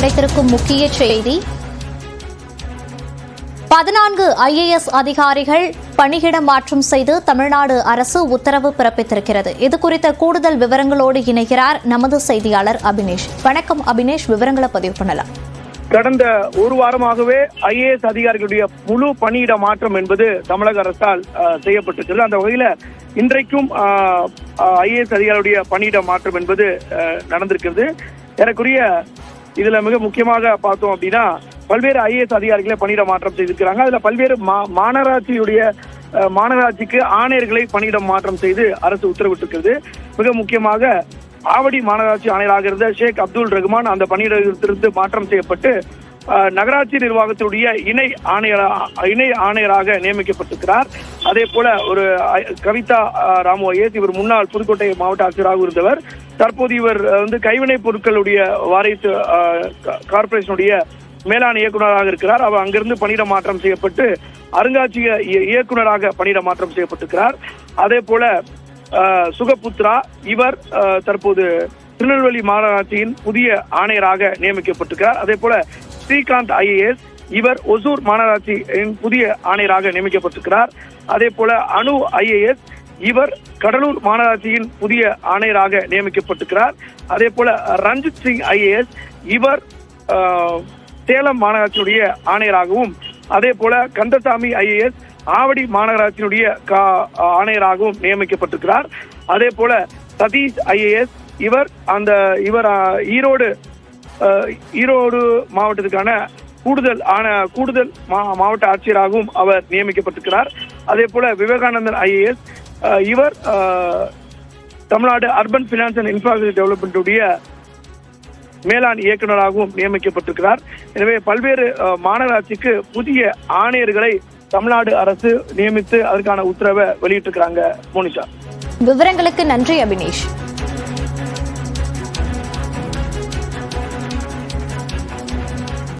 கிடைத்திருக்கும் முக்கிய செய்தி. 14 IAS அதிகாரிகள் பணியிட மாற்றம் செய்து தமிழ்நாடு அரசு உத்தரவு பிறப்பித்திருக்கிறது. இது குறித்த கூடுதல் விவரங்களோடு இணைகிறார் நமது செய்தியாளர் அபினேஷ். வணக்கம் அபினேஷ், விவரங்களை பதிவு பண்ணலாம். கடந்த ஒரு வாரமாகவே IAS அதிகாரிகளுடைய முழு பணியிட மாற்றம் என்பது தமிழக அரசால் செய்யப்பட்டிருக்கிறது. அந்த வகையில இன்றைக்கும் IAS அதிகாரிகளுடைய பணியிட மாற்றம் என்பது நடந்திருக்கிறது. ஏறக்குறைய இதுல மிக முக்கியமாக பார்த்தோம் அப்படின்னா பல்வேறு IAS அதிகாரிகளை பணியிட மாற்றம் செய்திருக்கிறாங்க. அதுல பல்வேறு மாநகராட்சிக்கு ஆணையர்களை பணியிட மாற்றம் செய்து அரசு உத்தரவிட்டிருக்கிறது. மிக முக்கியமாக ஆவடி மாநகராட்சி ஆணையராக இருந்த ஷேக் அப்துல் ரஹ்மான் அந்த பணியிடத்திலிருந்து மாற்றம் செய்யப்பட்டு நகராட்சி நிர்வாகத்தினுடைய இணை ஆணையராக நியமிக்கப்பட்டிருக்கிறார். அதே போல ஒரு கவிதா ராமு IAS, இவர் முன்னாள் புதுக்கோட்டை மாவட்ட ஆட்சியராக இருந்தவர். தற்போது இவர் கைவினைப் பொருட்களுடைய வாரியத்து கார்பரேஷனுடைய மேலாண் இயக்குநராக இருக்கிறார். அவர் அங்கிருந்து பணியிட மாற்றம் செய்யப்பட்டு அருங்காட்சியக இயக்குநராக பணியிட மாற்றம் செய்யப்பட்டிருக்கிறார். அதே போல சுகபுத்ரா, இவர் தற்போது திருநெல்வேலி மாநகராட்சியின் புதிய ஆணையராக நியமிக்கப்பட்டிருக்கிறார். அதே போல ஸ்ரீகாந்த் IAS, இவர் ஒசூர் மாநகராட்சியின் புதிய ஆணையராக நியமிக்கப்பட்டிருக்கிறார். அதே போல அனு IAS, இவர் கடலூர் மாநகராட்சியின் புதிய ஆணையராக நியமிக்கப்பட்டிருக்கிறார். அதே போல ரஞ்சித் சிங் IAS, இவர் சேலம் மாநகராட்சியினுடைய ஆணையராகவும், அதே போல கந்தசாமி IAS ஆவடி மாநகராட்சியினுடைய ஆணையராகவும் நியமிக்கப்பட்டிருக்கிறார். அதே போல சதீஷ் IAS, இவர் ஈரோடு மாவட்டத்துக்கான கூடுதல் மாவட்ட ஆட்சியராகவும் அவர் நியமிக்கப்பட்டிருக்கிறார். அதே போல விவேகானந்தன் IAS, இவர் Tamil Nadu urban finance and infrastructure டெவலப்மெண்ட்டுடைய மேலாண் இயக்குநராகவும் நியமிக்கப்பட்டிருக்கிறார். எனவே பல்வேறு மாநகராட்சிக்கு புதிய ஆணையர்களை தமிழ்நாடு அரசு நியமித்து அதற்கான உத்தரவை வெளியிட்டிருக்கிறாங்க. மோனிஷா, விவரங்களுக்கு நன்றி அபினேஷ்.